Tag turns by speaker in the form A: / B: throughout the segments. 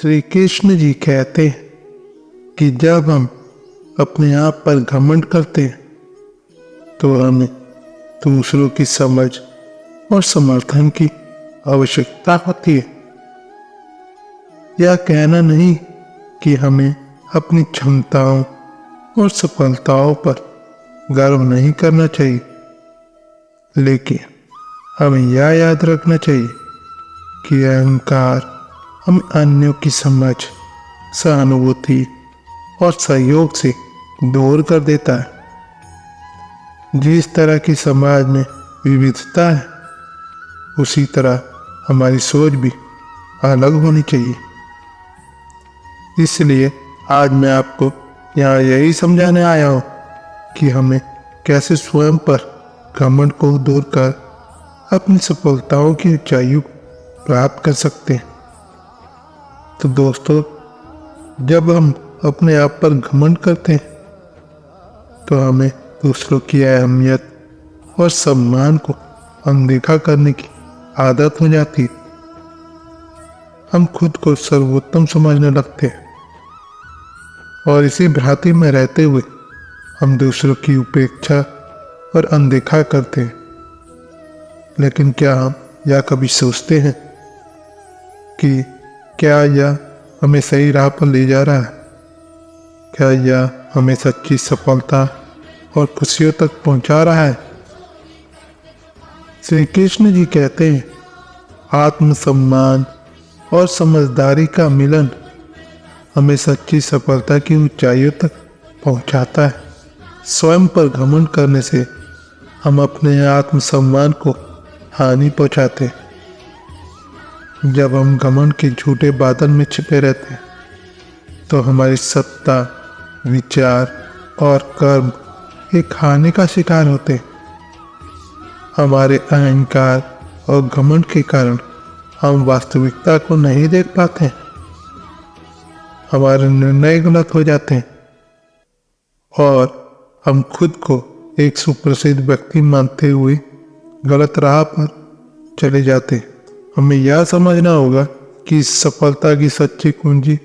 A: श्री कृष्ण जी कहते हैं कि जब हम अपने आप पर घमंड करते हैं तो हमें दूसरों की समझ और समर्थन की आवश्यकता होती है। यह कहना नहीं कि हमें अपनी क्षमताओं और सफलताओं पर गर्व नहीं करना चाहिए, लेकिन हमें यह याद रखना चाहिए कि अहंकार हमें अन्यों की समझ, सहानुभूति और सहयोग से दूर कर देता है। जिस तरह की समाज में विविधता है, उसी तरह हमारी सोच भी अलग होनी चाहिए। इसलिए आज मैं आपको यहाँ यही समझाने आया हूँ कि हमें कैसे स्वयं पर घमंड को दूर कर अपनी सफलताओं की ऊंचाइयों प्राप्त कर सकते हैं। तो दोस्तों, जब हम अपने आप पर घमंड करते हैं तो हमें दूसरों की अहमियत और सम्मान को अनदेखा करने की आदत हो जाती है। हम खुद को सर्वोत्तम समझने लगते हैं और इसी भ्रांति में रहते हुए हम दूसरों की उपेक्षा और अनदेखा करते हैं। लेकिन क्या हम यह कभी सोचते हैं कि क्या यह हमें सही राह पर ले जा रहा है? क्या यह हमें सच्ची सफलता और खुशियों तक पहुंचा रहा है? श्री कृष्ण जी कहते हैं, आत्मसम्मान और समझदारी का मिलन हमें सच्ची सफलता की ऊंचाइयों तक पहुंचाता है। स्वयं पर घमंड करने से हम अपने आत्मसम्मान को हानि पहुंचाते हैं। जब हम घमंड के झूठे बादल में छिपे रहते हैं तो हमारी सत्ता, विचार और कर्म एक हानि का शिकार होते हैं। हमारे अहंकार और घमंड के कारण हम वास्तविकता को नहीं देख पाते हैं। हमारे निर्णय गलत हो जाते हैं और हम खुद को एक सुप्रसिद्ध व्यक्ति मानते हुए गलत राह पर चले जाते हैं। हमें यह समझना होगा कि सफलता की सच्ची कुंजी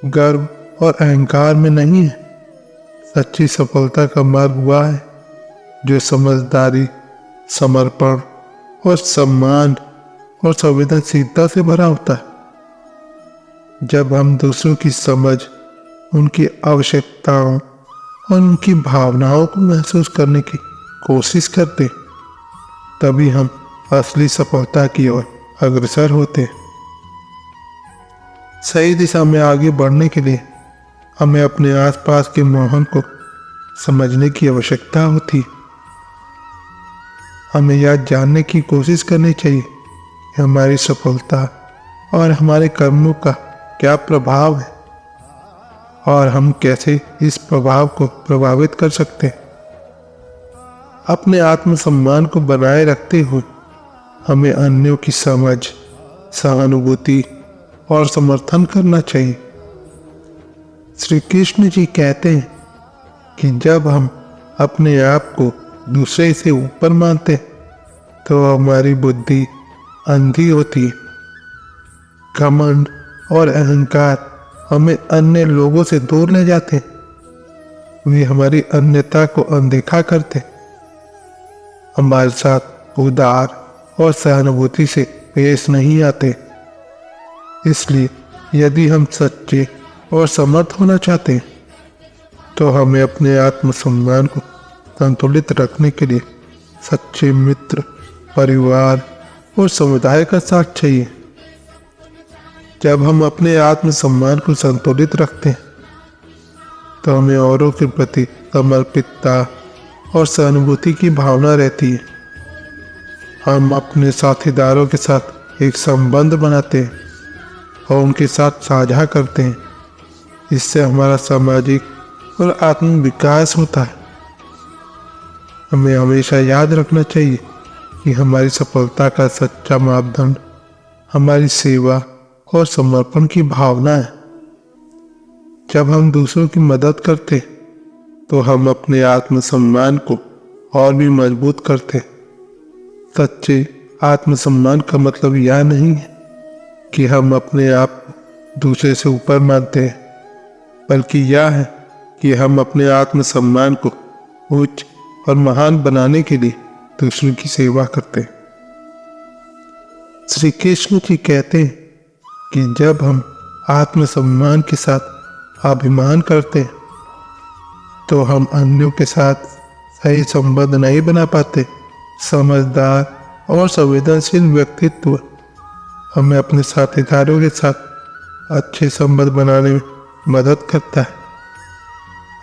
A: गर्व और अहंकार में नहीं है। सच्ची सफलता का मार्ग वह है जो समझदारी, समर्पण और सम्मान और संवेदनशीलता से भरा होता है। जब हम दूसरों की समझ, उनकी आवश्यकताओं और उनकी भावनाओं को महसूस करने की कोशिश करते, तभी हम असली सफलता की ओर अग्रसर होते हैं। सही दिशा में आगे बढ़ने के लिए हमें अपने आसपास के माहौल को समझने की आवश्यकता होती है। हमें यह जानने की कोशिश करनी चाहिए कि हमारी सफलता और हमारे कर्मों का क्या प्रभाव है और हम कैसे इस प्रभाव को प्रभावित कर सकते हैं। अपने आत्मसम्मान को बनाए रखते हुए हमें अन्यों की समझ, सहानुभूति और समर्थन करना चाहिए। श्री कृष्ण जी कहते हैं कि जब हम अपने आप को दूसरे से ऊपर मानते हैं तो हमारी बुद्धि अंधी होती है। घमंड और अहंकार हमें अन्य लोगों से दूर ले जाते हैं। वे हमारी अन्यता को अनदेखा करते हैं, हमारे साथ उदार और सहानुभूति से पेश नहीं आते। इसलिए यदि हम सच्चे और समर्थ होना चाहते हैं तो हमें अपने आत्मसम्मान को संतुलित रखने के लिए सच्चे मित्र, परिवार और समुदाय का साथ चाहिए। जब हम अपने आत्मसम्मान को संतुलित रखते हैं तो हमें औरों के प्रति समर्पितता और सहानुभूति की भावना रहती है। हम अपने साथीदारों के साथ एक संबंध बनाते हैं और उनके साथ साझा करते हैं। इससे हमारा सामाजिक और आत्मिक विकास होता है। हमें हमेशा याद रखना चाहिए कि हमारी सफलता का सच्चा मापदंड हमारी सेवा और समर्पण की भावना है। जब हम दूसरों की मदद करते तो हम अपने आत्मसम्मान को और भी मजबूत करते। सच्चे आत्मसम्मान का मतलब यह नहीं है कि हम अपने आप दूसरे से ऊपर मानते हैं, बल्कि यह है कि हम अपने आत्मसम्मान को उच्च और महान बनाने के लिए दूसरों की सेवा करते हैं। श्री कृष्ण जी कहते हैं कि जब हम आत्मसम्मान के साथ अभिमान करते हैं तो हम अन्यों के साथ सही संबंध नहीं बना पाते। समझदार और संवेदनशील व्यक्तित्व हमें अपने साथीदारों के साथ अच्छे संबंध बनाने में मदद करता है।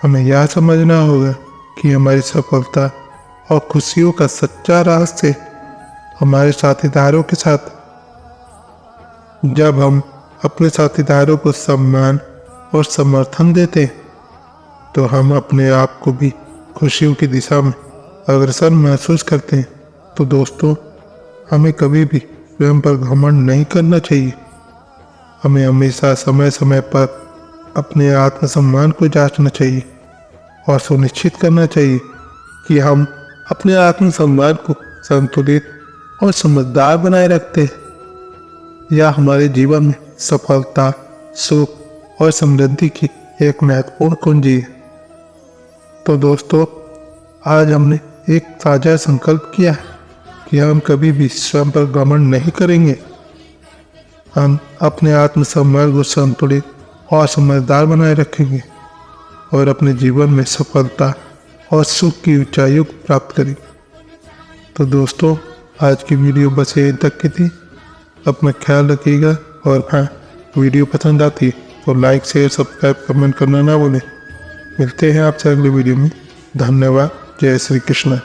A: हमें यह समझना होगा कि हमारी सफलता और खुशियों का सच्चा रहस्य हमारे साथीदारों के साथ। जब हम अपने साथीदारों को सम्मान और समर्थन देते हैं तो हम अपने आप को भी खुशियों की दिशा में अग्रसर महसूस करते हैं। तो दोस्तों, हमें कभी भी स्वयं पर घमंड नहीं करना चाहिए। हमें हमेशा समय समय पर अपने आत्मसम्मान को जांचना चाहिए और सुनिश्चित करना चाहिए कि हम अपने आत्मसम्मान को संतुलित और समझदार बनाए रखते हैं। यह हमारे जीवन में सफलता, सुख और समृद्धि की एक महत्वपूर्ण कुंजी है। तो दोस्तों, आज हमने एक साझा संकल्प किया है कि हम कभी भी स्वयं पर घमंड नहीं करेंगे। हम अपने आत्मसम्मान को संतुलित और समझदार बनाए रखेंगे और अपने जीवन में सफलता और सुख की ऊंचाइयों को प्राप्त करेंगे। तो दोस्तों, आज की वीडियो बस यहीं तक की थी। अपना ख्याल रखिएगा और हाँ, वीडियो पसंद आती है तो लाइक, शेयर, सब्सक्राइब, कमेंट करना ना भूलें। मिलते हैं आपसे अगले वीडियो में। धन्यवाद। जय श्री कृष्ण।